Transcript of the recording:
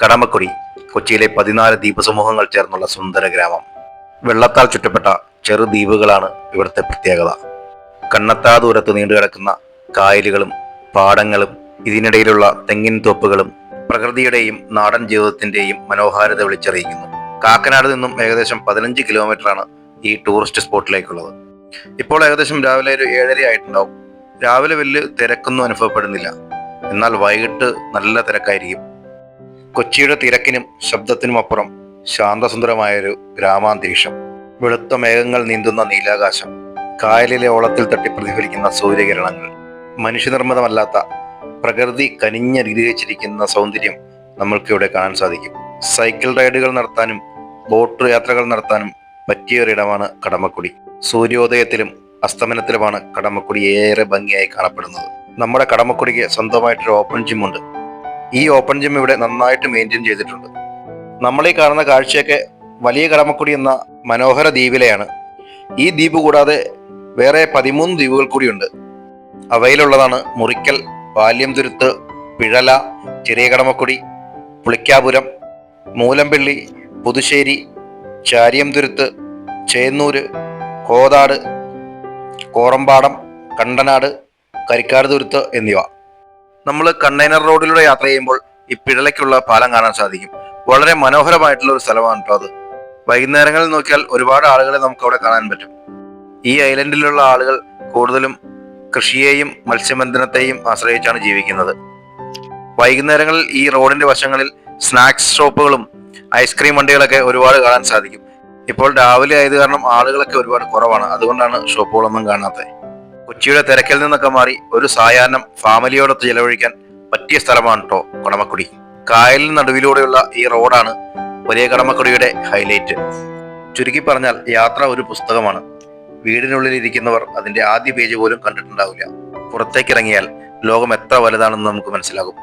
കടമക്കുടി കൊച്ചിയിലെ 14 ദ്വീപസമൂഹങ്ങൾ ചേർന്നുള്ള സുന്ദര ഗ്രാമം. വെള്ളത്താൽ ചുറ്റപ്പെട്ട ചെറുദ്വീപുകളാണ് ഇവിടുത്തെ പ്രത്യേകത. കണ്ണെത്താ ദൂരത്ത് നീണ്ടുകിടക്കുന്ന കായലുകളും പാടങ്ങളും ഇതിനിടയിലുള്ള തെങ്ങിൻ തോപ്പുകളും പ്രകൃതിയുടെയും നാടൻ ജീവിതത്തിന്റെയും മനോഹാരിത വിളിച്ചറിയിക്കുന്നു. കാക്കനാട് നിന്നും ഏകദേശം 15 കിലോമീറ്ററാണ് ഈ ടൂറിസ്റ്റ് സ്പോട്ടിലേക്കുള്ളത്. ഇപ്പോൾ ഏകദേശം രാവിലെ ഒരു 7:30 ആയിട്ടുണ്ടാവും. രാവിലെ വലിയ തിരക്കൊന്നും അനുഭവപ്പെടുന്നില്ല, എന്നാൽ വൈകിട്ട് നല്ല തിരക്കായിരിക്കും. കൊച്ചിയുടെ തിരക്കിനും ശബ്ദത്തിനും അപ്പുറം ശാന്തസുന്ദരമായൊരു ഗ്രാമാന്തരീക്ഷം. വെളുത്ത മേഘങ്ങൾ നീന്തുന്ന നീലാകാശം, കായലിലെ ഓളത്തിൽ തട്ടി പ്രതിഫലിക്കുന്ന സൂര്യകിരണങ്ങൾ, മനുഷ്യനിർമ്മിതമല്ലാത്ത പ്രകൃതി കനിഞ്ഞനുഗ്രഹിച്ചിരിക്കുന്ന സൗന്ദര്യം നമ്മൾക്കിവിടെ കാണാൻ സാധിക്കും. സൈക്കിൾ റൈഡുകൾ നടത്താനും ബോട്ട് യാത്രകൾ നടത്താനും പറ്റിയൊരിടമാണ് കടമക്കുടി. സൂര്യോദയത്തിലും അസ്തമനത്തിലുമാണ് കടമക്കുടി ഏറെ ഭംഗിയായി കാണപ്പെടുന്നത്. നമ്മുടെ കടമക്കുടിക്ക് സ്വന്തമായിട്ടൊരു ഓപ്പൺ ജിം ഉണ്ട്. ഈ ഓപ്പൺ ജിം ഇവിടെ നന്നായിട്ട് മെയിൻറ്റെയിൻ ചെയ്തിട്ടുണ്ട്. നമ്മളീ കാണുന്ന കാഴ്ചയൊക്കെ വലിയ കടമക്കുടി എന്ന മനോഹര ദ്വീപിലെയാണ്. ഈ ദ്വീപ് കൂടാതെ വേറെ 13 ദ്വീപുകൾ കൂടിയുണ്ട്. അവയിലുള്ളതാണ് മുറിക്കൽ, പാല്യംതുരുത്ത്, പിഴല, ചെറിയ കടമക്കുടി, പുളിക്കാപുരം, മൂലംപിള്ളി, പുതുശ്ശേരി, ചാരിയംതുരുത്ത്, ചേന്നൂര്, കോതാട്, കോറമ്പാടം, കണ്ടനാട്, കരിക്കാട് തുരുത്ത് എന്നിവ. നമ്മൾ കണ്ടെയ്നർ റോഡിലൂടെ യാത്ര ചെയ്യുമ്പോൾ ഈ പിഴലയ്ക്കുള്ള പാലം കാണാൻ സാധിക്കും. വളരെ മനോഹരമായിട്ടുള്ള ഒരു സ്ഥലമാണ് കേട്ടോ അത്. വൈകുന്നേരങ്ങളിൽ നോക്കിയാൽ ഒരുപാട് ആളുകളെ നമുക്ക് അവിടെ കാണാൻ പറ്റും. ഈ ഐലൻഡിലുള്ള ആളുകൾ കൂടുതലും കൃഷിയെയും മത്സ്യബന്ധനത്തെയും ആശ്രയിച്ചാണ് ജീവിക്കുന്നത്. വൈകുന്നേരങ്ങളിൽ ഈ റോഡിന്റെ വശങ്ങളിൽ സ്നാക്സ് ഷോപ്പുകളും ഐസ്ക്രീം വണ്ടികളൊക്കെ ഒരുപാട് കാണാൻ സാധിക്കും. ഇപ്പോൾ രാവിലെ ആയത് കാരണം ആളുകളൊക്കെ ഒരുപാട് കുറവാണ്, അതുകൊണ്ടാണ് ഷോപ്പുകളൊന്നും കാണാത്തത്. കൊച്ചിയുടെ തിരക്കിൽ നിന്നൊക്കെ മാറി ഒരു സായാഹ്നം ഫാമിലിയോടൊത്ത് ചെലവഴിക്കാൻ പറ്റിയ സ്ഥലമാണ് കേട്ടോ കടമക്കുടി. കായലിന് നടുവിലൂടെയുള്ള ഈ റോഡാണ് വലിയ കടമക്കുടിയുടെ ഹൈലൈറ്റ്. ചുരുക്കി പറഞ്ഞാൽ യാത്ര ഒരു പുസ്തകമാണ്. വീടിനുള്ളിൽ ഇരിക്കുന്നവർ അതിന്റെ ആദ്യ പേജ് പോലും കണ്ടിട്ടുണ്ടാവില്ല. പുറത്തേക്കിറങ്ങിയാൽ ലോകം എത്ര വലുതാണെന്ന് നമുക്ക് മനസ്സിലാകും.